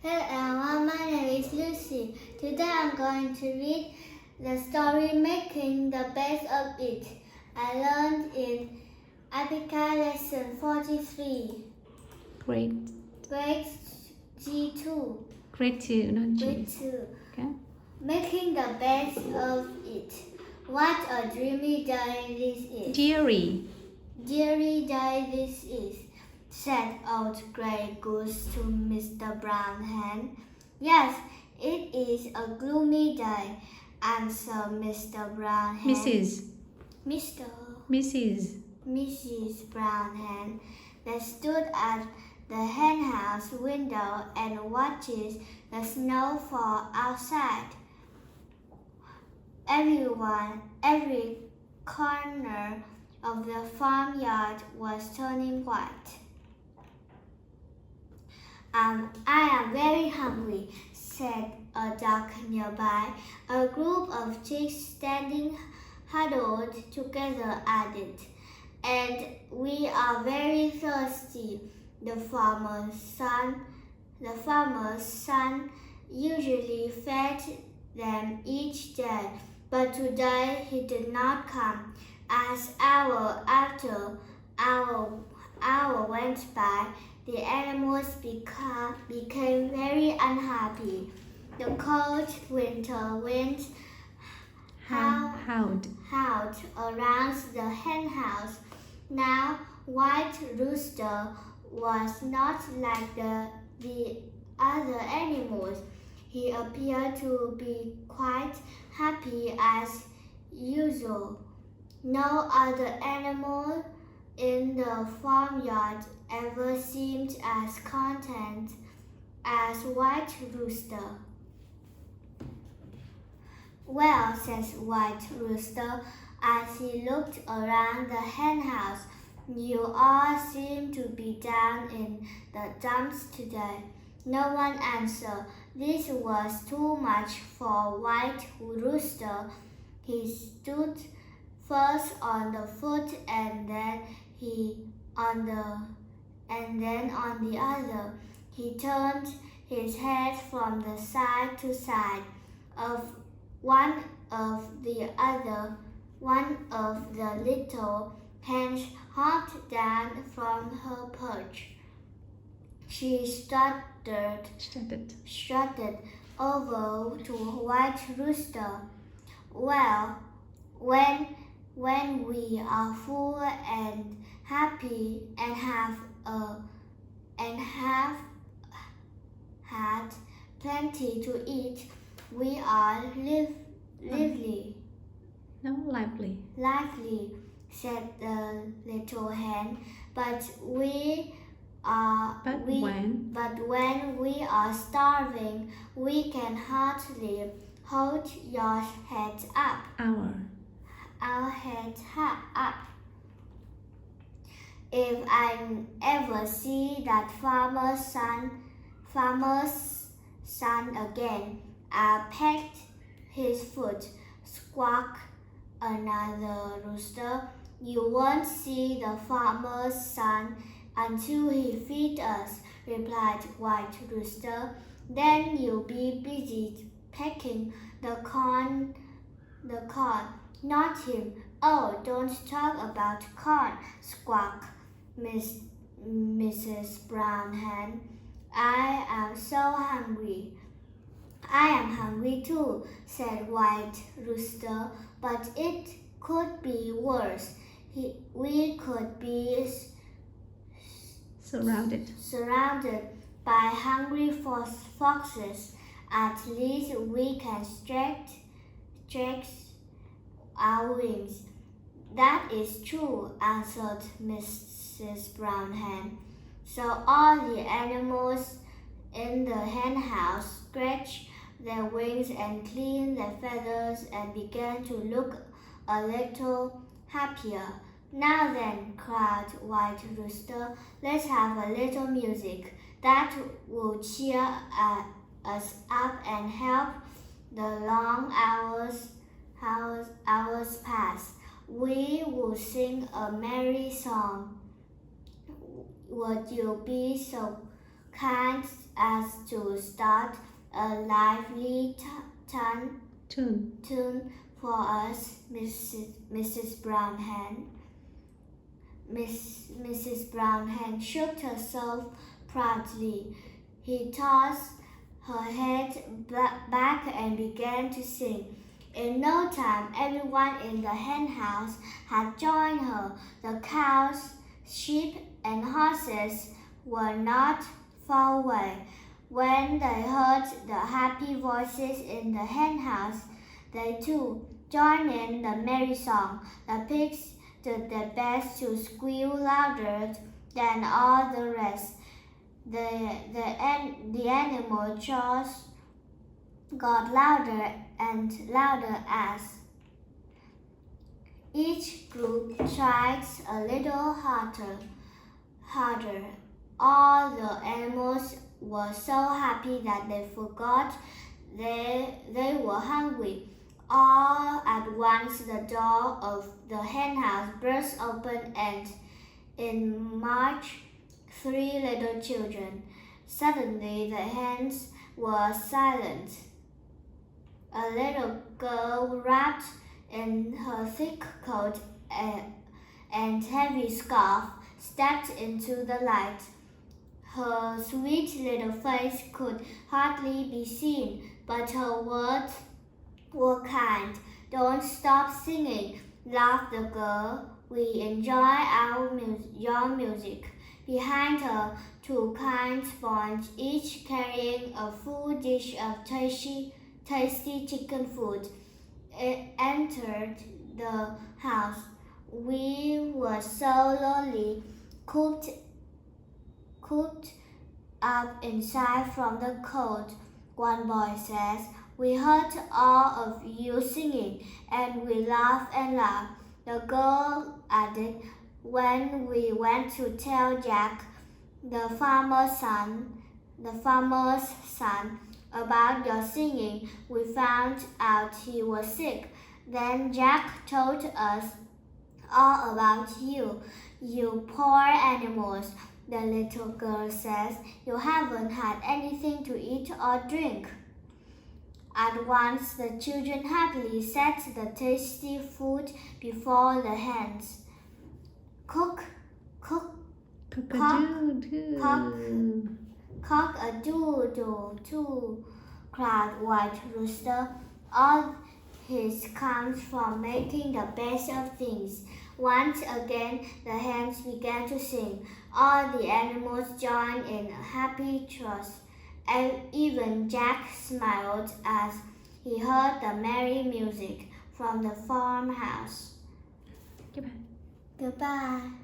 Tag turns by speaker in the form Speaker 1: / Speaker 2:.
Speaker 1: Hello everyone, my name is Lucy. Today I'm going to read the story Making the Best of It. I learned in Abeka lesson 43.
Speaker 2: Grade
Speaker 1: G2.
Speaker 2: Grade 2, not G.
Speaker 1: Grade 2.
Speaker 2: Okay.
Speaker 1: Making the best of it. What a dreamy day this is. Dreary day this is, said old Grey Goose to Mr. Brown Hen. Yes, it is a gloomy day, answered Mr. Brown Hen. Mrs. Brown Hen. They stood at the henhouse window and watched the snow fall outside. Every corner of the farmyard was turning white. I am very hungry, said a duck nearby. A group of chicks standing huddled together added, and we are very thirsty. The farmer's son usually fed them each day, but today he did not come. As hour after hour went by, the animals became very unhappy. The cold winter wind howled around the henhouse. Now, White Rooster was not like the other animals. He appeared to be quite happy as usual. No other animal in the farmyard ever seemed as content as White Rooster. Well, says White Rooster as he looked around the henhouse, you all seem to be down in the dumps today. No one answered. This was too much for White Rooster. He stood first on the foot and then on the other. He turned his head from the side to side of one of the little hens hopped down from her perch. She strutted over to White Rooster. Well, when we are full and happy and have had plenty to eat, we are lively.
Speaker 2: No, lively.
Speaker 1: Lively, said the little hen. But when we are starving, we can hardly hold your head up. Our head up. If I ever see that farmer's son again, I'll peck his foot, squawked another rooster. You won't see the farmer's son until he feeds us, replied White Rooster. Then you'll be busy pecking the corn. Not him. Oh, don't talk about corn, squawked Mrs. Brown Hen. I am so hungry. I am hungry too, said White Rooster, but it could be worse. We could be surrounded by hungry foxes. At least we can stretch our wings. That is true, answered Mrs. Brown Hen. So all the animals in the henhouse stretched their wings and cleaned their feathers and began to look a little happier. Now then, cried White Rooster, let's have a little music. That will cheer us up and help the long hours pass. We will sing a merry song. Would you be so kind as to start a lively tune for us, Mrs. Brown Hen. Mrs. Brown Hen shook herself proudly. He tossed her head back and began to sing. In no time, everyone in the hen house had joined her. The cows, sheep, and horses were not far away. When they heard the happy voices in the hen house, they too joined in the merry song. The pigs did their best to squeal louder than all the rest. The animal chores got louder and louder as each group tried a little harder. All the animals were so happy that they forgot they were hungry. All at once the door of the hen house burst open and in marched 3 little children. Suddenly the hens were silent. A little girl wrapped in her thick coat and heavy scarf stepped into the light. Her sweet little face could hardly be seen, but her words were kind. "Don't stop singing," laughed the girl. "We enjoy your music." Behind her, 2 kind swans, each carrying a full dish of tasty chicken food, entered the house. "We were so lonely, cooped up inside from the cold," one boy says. "We heard all of you singing, and we laughed and laughed." The girl added, "When we went to tell Jack, the farmer's son, about your singing, we found out he was sick. Then Jack told us all about you. You poor animals," the little girl says. "You haven't had anything to eat or drink." At once the children happily set the tasty food before the hens. "Cook, cook, cock-a-doodle too," cried White Rooster. "All his comes from making the best of things." Once again the hens began to sing. All the animals joined in a happy chorus. And even Jack smiled as he heard the merry music from the farmhouse.
Speaker 2: Goodbye.
Speaker 1: Goodbye.